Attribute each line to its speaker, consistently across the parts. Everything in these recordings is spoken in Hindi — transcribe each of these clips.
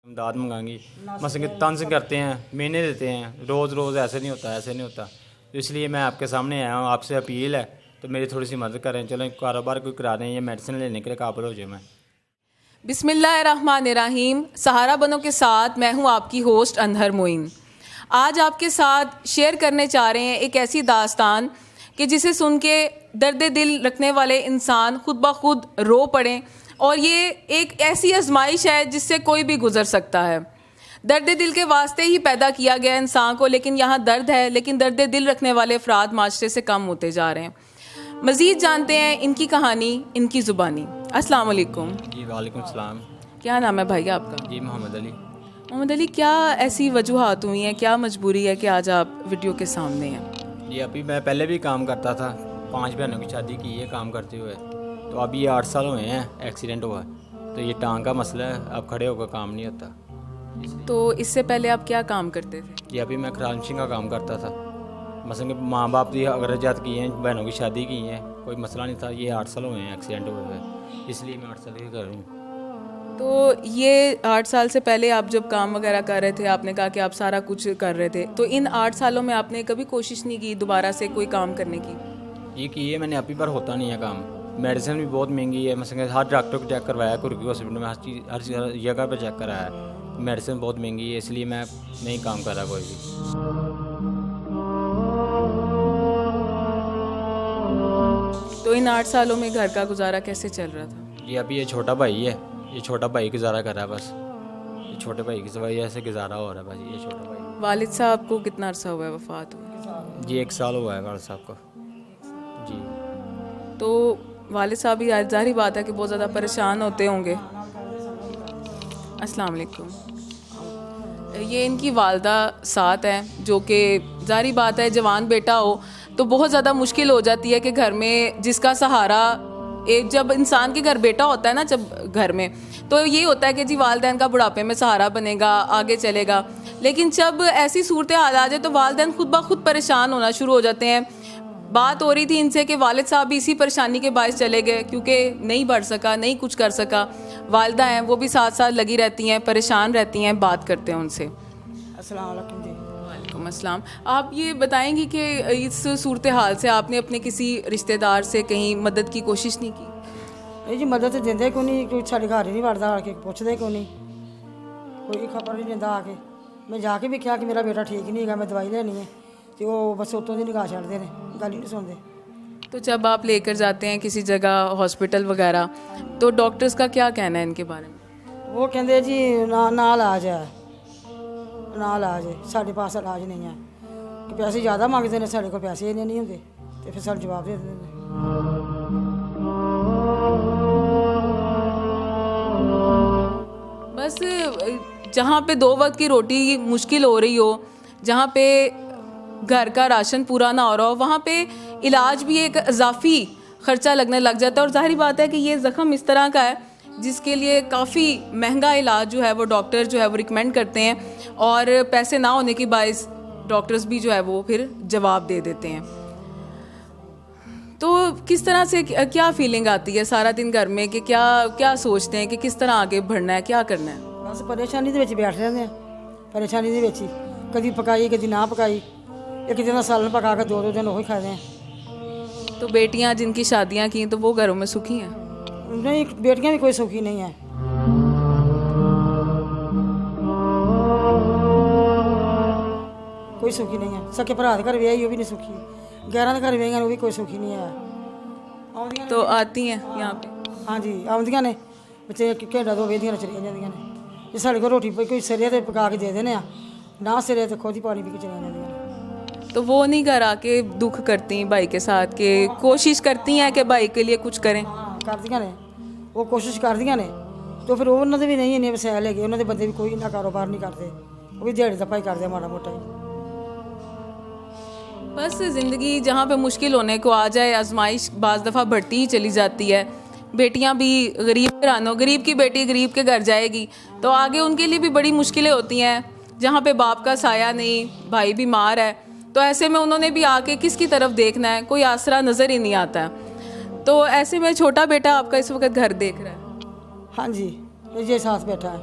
Speaker 1: इमदाद मंगाएंगी मसलन कि तंज करते हैं, महीने देते हैं, रोज़ रोज़ ऐसे नहीं होता, ऐसे नहीं होता। तो इसलिए मैं आपके सामने आया हूँ, आपसे अपील है तो मेरी थोड़ी सी मदद करें। चलो कारोबार कोई करा दें या मेडिसिन लेने के लिए काबिल हो जाए मैं।
Speaker 2: बिस्मिल्लाहिर्रहमानिर्रहीम। सहारा बनो के साथ मैं हूँ आपकी होस्ट अनहर मोइन। आज आपके साथ शेयर करने चाह रहे हैं एक ऐसी दास्तान कि जिसे सुन के दर्द दिल रखने वाले इंसान खुद ब खुद रो पड़ें, और ये एक ऐसी आजमाइश है जिससे कोई भी गुजर सकता है। दर्द दिल के वास्ते ही पैदा किया गया इंसान को, लेकिन यहाँ दर्द है, लेकिन दर्द दिल रखने वाले अफराद माशरे से कम होते जा रहे हैं। मज़ीद जानते हैं इनकी कहानी, इनकी ज़ुबानी। अस्सलाम वालेकुम।
Speaker 1: जी वालेकुम सलाम।
Speaker 2: क्या नाम है भाई आपका?
Speaker 1: जी मोहम्मद अली।
Speaker 2: मोहम्मद अली, क्या ऐसी वजूहात हुई हैं, क्या मजबूरी है कि आज आप वीडियो के सामने हैं?
Speaker 1: जी अभी मैं पहले भी काम करता था, 5 बहनों की शादी की है काम करते हुए। तो अभी 8 साल हुए हैं एक्सीडेंट हुआ, तो ये टांग का मसला है, अब खड़े होकर काम नहीं होता।
Speaker 2: तो इससे पहले आप क्या काम करते थे?
Speaker 1: जी अभी मैं खरांशिंग का काम करता था। मसलन कि माँ बाप की अखराजात की हैं, बहनों की शादी की हैं, कोई मसला नहीं था। ये 8 साल हुए हैं एक्सीडेंट हुए हुए, इसलिए मैं 8 साल ही कर रहा हूँ।
Speaker 2: तो ये 8 साल से पहले आप जब काम वगैरह कर रहे थे, आपने कहा कि आप सारा कुछ कर रहे थे, तो इन 8 सालों में आपने कभी कोशिश नहीं की दोबारा से कोई काम करने की?
Speaker 1: ये की है मैंने, अभी पर होता नहीं है काम। मेडिसिन भी बहुत महंगी है, मसलन हर डॉक्टर को चेक करवाया, कुर्की हॉस्पिटल में हर जगह पर चेक कराया, मेडिसिन बहुत महंगी है, इसलिए मैं नहीं काम कर रहा कोई भी।
Speaker 2: तो इन 8 सालों में घर का गुजारा कैसे चल रहा था?
Speaker 1: ये अभी ये छोटा भाई है, ये छोटा भाई गुजारा कर रहा है बस। ये छोटे भाई की वजह से गुजारा हो रहा है बस, ये छोटा भाई।
Speaker 2: वालिद साहब को कितना अरसा हुआ है वफात हुई?
Speaker 1: जी 1 साल हुआ है वालिद साहब को। जी
Speaker 2: तो वालिद साहब भी जाहिर बात है कि बहुत ज़्यादा परेशान होते होंगे। अस्सलाम वालेकुम। ये इनकी वालदा साथ हैं, जो कि जाहिर बात है जवान बेटा हो तो बहुत ज़्यादा मुश्किल हो जाती है कि घर में जिसका सहारा, एक जब इंसान के घर बेटा होता है ना, जब घर में, तो ये होता है कि जी वालिदैन का बुढ़ापे में सहारा बनेगा, आगे चलेगा। लेकिन जब ऐसी सूरत हाल आ जाए तो वालिदैन खुद ब खुद परेशान होना शुरू हो जाते हैं। बात हो रही थी इनसे कि वालिद साहब भी इसी परेशानी के बायस चले गए, क्योंकि नहीं बढ़ सका, नहीं कुछ कर सका। वालिदा हैं, वो भी साथ साथ लगी रहती हैं, परेशान रहती हैं। बात करते हैं उनसे।
Speaker 3: अस्सलाम वालेकुम जी।
Speaker 2: वालेकुम अस्सलाम। आप ये बताएंगी कि इस सूरत हाल से आपने अपने किसी रिश्तेदार से कहीं मदद की कोशिश नहीं की?
Speaker 3: जी मदद तो देंदे क्यों नहीं, कोई साढ़े घर ही नहीं वड़दा, आके पुछदे क्यों नहीं, कोई खबर नहीं देंदा आके। मैं जाके भी कहा कि मेरा बेटा ठीक नहीं है, मैं दवाई लेनी है, तो वो बस उत्तों की निगाह छड्डदे ने, गल ही नहीं सुनते।
Speaker 2: तो जब आप लेकर जाते हैं किसी जगह हॉस्पिटल वगैरह, तो डॉक्टर्स का क्या कहना है इनके बारे में?
Speaker 3: वो कहते जी ना इलाज है, ना इलाज है, साढ़े पास इलाज नहीं है, कि पैसे ज़्यादा मंगते हैं, साढ़े को पैसे इन्ने नहीं होंगे, तो फिर सानू जवाब दे देंगे।
Speaker 2: बस जहाँ पे 2 वक्त की रोटी मुश्किल हो रही हो, जहाँ पे घर का राशन पूरा ना हो रहा हो, वहाँ पे इलाज भी एक इजाफी ख़र्चा लगने लग जाता है। और ज़ाहिर बात है कि ये ज़ख़म इस तरह का है जिसके लिए काफ़ी महंगा इलाज जो है वो डॉक्टर जो है वो रिकमेंड करते हैं, और पैसे ना होने की बाइस डॉक्टर्स भी जो है वो फिर जवाब दे देते हैं। तो किस तरह से क्या फीलिंग आती है सारा दिन घर में, कि क्या सोचते हैं कि किस तरह आगे बढ़ना है, क्या करना है?
Speaker 3: बस परेशानी दे विच बैठ रहंदे हैं, परेशानी दे विच ही, कदी पकाई कदी ना पकाई, एक दिन सालन पका के 2-2 दिन वही खाते हैं।
Speaker 2: तो बेटियां जिनकी शादियां की तो वो घरों में सुखी हैं?
Speaker 3: नहीं, बेटियां भी कोई सुखी नहीं है। कोई सुखी नहीं है। सके भरा घर व्याही वो भी नहीं सुखी, 11 घर व्याही वो भी कोई सुखी नहीं है।
Speaker 2: तो आती हैं यहाँ पे?
Speaker 3: हाँ जी आउंदियां ने, बच्चे घंटा 2 वेदियां चलिया जांदियां ने। जे साढ़े को रोटी कोई सिरे ते पका के दे देने आ, ना सिरे ते खुद ही पानी पी के चलिया जांदियां ने।
Speaker 2: तो वो नहीं घर आके दुख करती भाई के साथ, के कोशिश करती हैं कि भाई के लिए कुछ करें?
Speaker 3: करदियां ने, वो कोशिश करदियां ने, तो फिर उन्होंने भी नहीं इन्ने वसैल है, उन्होंने बंदे भी कोई इन्ना कारोबार नहीं करते, वो भी दिहाड़ी दप्पा ही करते माड़ा मोटा ही।
Speaker 2: बस ज़िंदगी जहाँ पे मुश्किल होने को आ जाए, आजमाइश बाज़ दफ़ा बढ़ती ही चली जाती है। बेटियाँ भी गरीब घरानों, गरीब की बेटी गरीब के घर जाएगी तो आगे उनके लिए भी बड़ी मुश्किलें होती हैं, जहाँ पे बाप का साया नहीं, भाई बीमार है, तो ऐसे में उन्होंने भी आके किसकी तरफ देखना है, कोई आसरा नज़र ही नहीं आता है। तो ऐसे में छोटा बेटा आपका इस वक्त घर देख रहा है?
Speaker 3: हाँ जी, ये साथ बैठा है,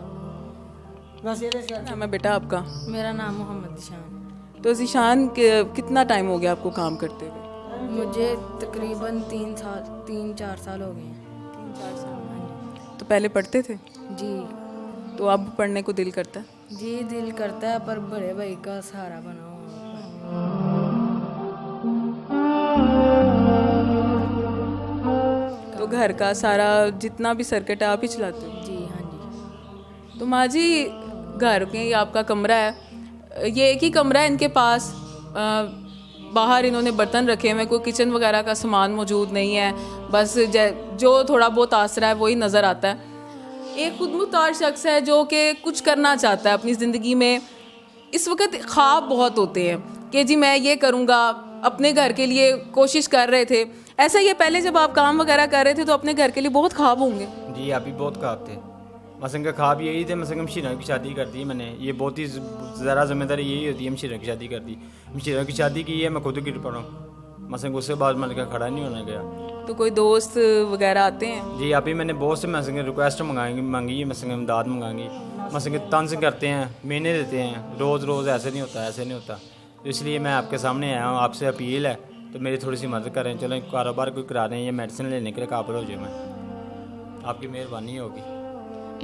Speaker 3: बस ये
Speaker 2: नाम है बेटा आपका?
Speaker 4: मेरा नाम मोहम्मद ईशान।
Speaker 2: तो ज़ीशान कितना टाइम हो गया आपको काम करते हुए?
Speaker 4: मुझे तकरीबन 3-4 साल हो गए हैं।
Speaker 2: 3-4 साल।
Speaker 4: हाँ
Speaker 2: तो पहले पढ़ते थे?
Speaker 4: जी
Speaker 2: तो अब पढ़ने को दिल करता है?
Speaker 4: जी दिल करता है, पर बड़े भाई का सहारा बना हुआ।
Speaker 2: तो घर का सारा जितना भी सर्किट है आप ही चलाते हो?
Speaker 4: जी हाँ जी।
Speaker 2: तो माँ जी, घर में आपका कमरा है, ये एक ही कमरा है इनके पास? बाहर इन्होंने बर्तन रखे हुए हैं, कोई किचन वगैरह का सामान मौजूद नहीं है, बस जो थोड़ा बहुत आसरा है वही नज़र आता है। एक खुदमुख्तार शख्स है जो कि कुछ करना चाहता है अपनी ज़िंदगी में। इस वक्त ख्वाब बहुत होते हैं कि जी मैं ये करूँगा, अपने घर के लिए कोशिश कर रहे थे। ऐसा ही है, पहले जब आप काम वगैरह कर रहे थे तो अपने घर के लिए बहुत ख्वाब होंगे?
Speaker 1: जी आप भी बहुत ख्वाब थे। मसलन का ख्वाब यही थे, मसलन मशीरों की शादी कर दी मैंने। ये बहुत ही ज़रा जिम्मेदारी यही होती है, मशीरों की शादी कर दी। मशीरों की शादी की है, मैं खुद गिर पड़ा हूँ। मसलन उसके बाद मैंने कहा खड़ा नहीं होना गया।
Speaker 2: तो कोई दोस्त वगैरह आते हैं?
Speaker 1: जी अभी मैंने बहुत से मसलन रिक्वेस्ट मांगी है, मसलन इमदाद मंगाएंगी, मसलन तंज करते हैं, महीने देते हैं, रोज़ ऐसे नहीं होता, ऐसे नहीं होता। तो इसलिए मैं आपके सामने आया हूँ, आपसे अपील है तो मेरी थोड़ी सी मदद करें। चलो कारोबार कोई करा दें या मेडिसिन लेने के लिए काबिल हो जाए, मैं आपकी मेहरबानी होगी।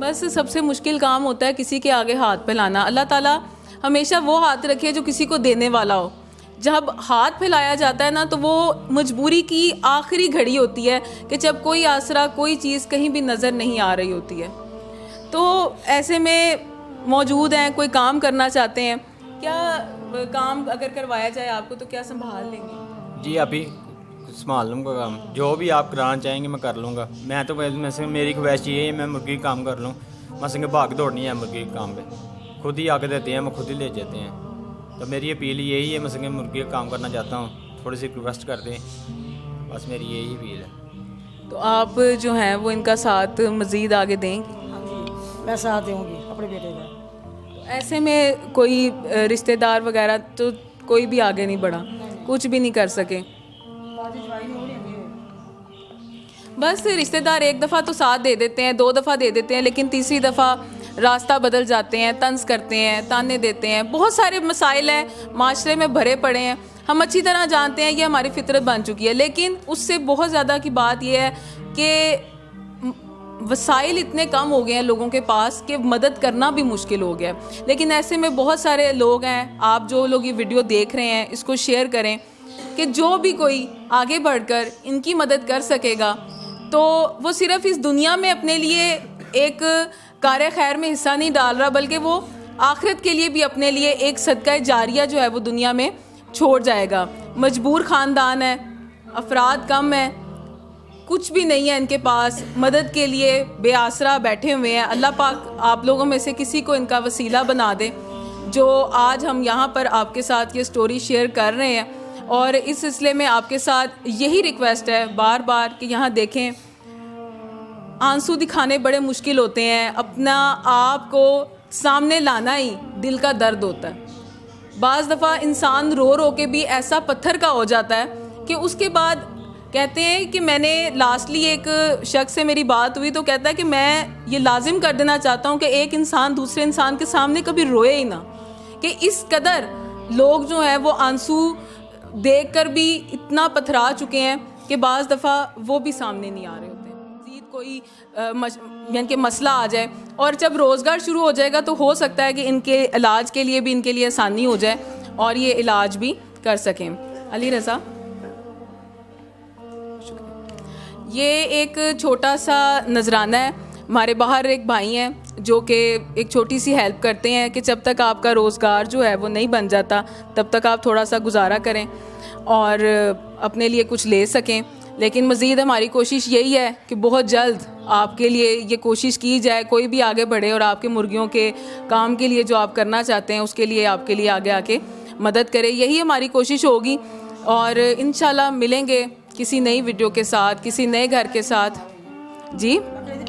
Speaker 2: बस सबसे मुश्किल काम होता है किसी के आगे हाथ फैलाना। अल्लाह ताला हमेशा वो हाथ रखे जो किसी को देने वाला हो। जब हाथ फैलाया जाता है ना, तो वो मजबूरी की आखिरी घड़ी होती है कि जब कोई आसरा, कोई चीज़ कहीं भी नज़र नहीं आ रही होती है। तो ऐसे में मौजूद हैं, कोई काम करना चाहते हैं, क्या काम अगर करवाया जाए आपको तो क्या संभाल लेंगे?
Speaker 1: जी अभी संभाल लूँगा काम, जो भी आप कराना चाहेंगे मैं कर लूँगा। मैं तो वैसे मेरी ख्वाहिश ये है मैं मुर्गी का काम कर लूँ। मसलन भाग दौड़नी है मुर्गी के काम पे, खुद ही आके देते हैं, मैं खुद ही ले जाते हैं। तो मेरी अपील यही है, मसलन मुर्गी का काम करना चाहता हूँ, थोड़ी सी रिक्वेस्ट कर दें, बस मेरी यही अपील है।
Speaker 2: तो आप जो हैं वो इनका साथ मज़ीद आगे देंगे?
Speaker 3: हाँ जी, मैं साथ दूँगी अपने बेटे का।
Speaker 2: ऐसे में कोई रिश्तेदार वगैरह तो कोई भी आगे नहीं बढ़ा, कुछ भी नहीं कर सके? बस रिश्तेदार एक दफ़ा तो साथ दे देते हैं, 2 दफ़ा दे देते हैं, लेकिन तीसरी दफ़ा रास्ता बदल जाते हैं, तंज करते हैं, ताने देते हैं। बहुत सारे मसाइल हैं माशरे में भरे पड़े हैं, हम अच्छी तरह जानते हैं, ये हमारी फितरत बन चुकी है। लेकिन उससे बहुत ज़्यादा की बात यह है कि वसाइल इतने कम हो गए हैं लोगों के पास कि मदद करना भी मुश्किल हो गया। लेकिन ऐसे में बहुत सारे लोग हैं, आप जो लोग ये वीडियो देख रहे हैं इसको शेयर करें कि जो भी कोई आगे बढ़कर इनकी मदद कर सकेगा तो वो सिर्फ इस दुनिया में अपने लिए एक कार्य खैर में हिस्सा नहीं डाल रहा, बल्कि वो आखिरत के लिए भी अपने लिए एक सदका जारिया जो है वो दुनिया में छोड़ जाएगा। मजबूर ख़ानदान है, अफराद कम है, कुछ भी नहीं है इनके पास, मदद के लिए बेआसरा बैठे हुए हैं। अल्लाह पाक आप लोगों में से किसी को इनका वसीला बना दे, जो आज हम यहाँ पर आपके साथ ये स्टोरी शेयर कर रहे हैं। और इस सिलसिले में आपके साथ यही रिक्वेस्ट है बार बार कि यहाँ देखें, आंसू दिखाने बड़े मुश्किल होते हैं, अपना आप को सामने लाना ही दिल का दर्द होता है। बाज़ दफ़ा इंसान रो रो के भी ऐसा पत्थर का हो जाता है कि उसके बाद कहते हैं कि मैंने लास्टली एक शख्स से मेरी बात हुई तो कहता है कि मैं ये लाजिम कर देना चाहता हूँ कि एक इंसान दूसरे इंसान के सामने कभी रोए ही ना, कि इस कदर लोग जो हैं वो आंसू देखकर भी इतना पथरा चुके हैं कि बाज़ दफ़ा वो भी सामने नहीं आ रहे होते। मज़ीद कोई यानी कि मसला आ जाए और जब रोज़गार शुरू हो जाएगा तो हो सकता है कि इनके इलाज के लिए भी इनके लिए आसानी हो जाए और ये इलाज भी कर सकें। अली रज़ा, ये एक छोटा सा नजराना है। हमारे बाहर एक भाई हैं जो कि एक छोटी सी हेल्प करते हैं कि जब तक आपका रोज़गार जो है वो नहीं बन जाता तब तक आप थोड़ा सा गुजारा करें और अपने लिए कुछ ले सकें। लेकिन मज़ीद हमारी कोशिश यही है कि बहुत जल्द आपके लिए ये कोशिश की जाए, कोई भी आगे बढ़े और आपके मुर्गियों के काम के लिए जो आप करना चाहते हैं उसके लिए आपके लिए आगे आके मदद करे। यही हमारी कोशिश होगी और इंशाल्लाह मिलेंगे किसी नई वीडियो के साथ, किसी नए घर के साथ। जी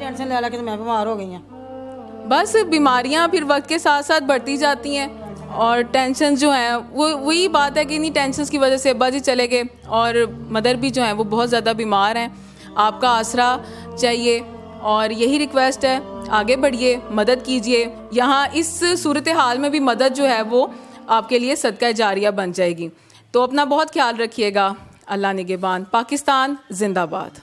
Speaker 3: टेंशन ले के तो मैं बीमार हो गई हूँ।
Speaker 2: बस बीमारियां फिर वक्त के साथ साथ बढ़ती जाती हैं और टेंशन जो है वो वही बात है कि इन्हीं टेंशन की वजह से अब्बा जी चले गए और मदर भी जो है वो बहुत ज़्यादा बीमार हैं। आपका आसरा चाहिए, और यही रिक्वेस्ट है, आगे बढ़िए, मदद कीजिए। यहाँ इस सूरत हाल में भी मदद जो है वो आपके लिए सदका जारिया बन जाएगी। तो अपना बहुत ख्याल रखिएगा। अल्लाह निगहबान। पाकिस्तान जिंदाबाद।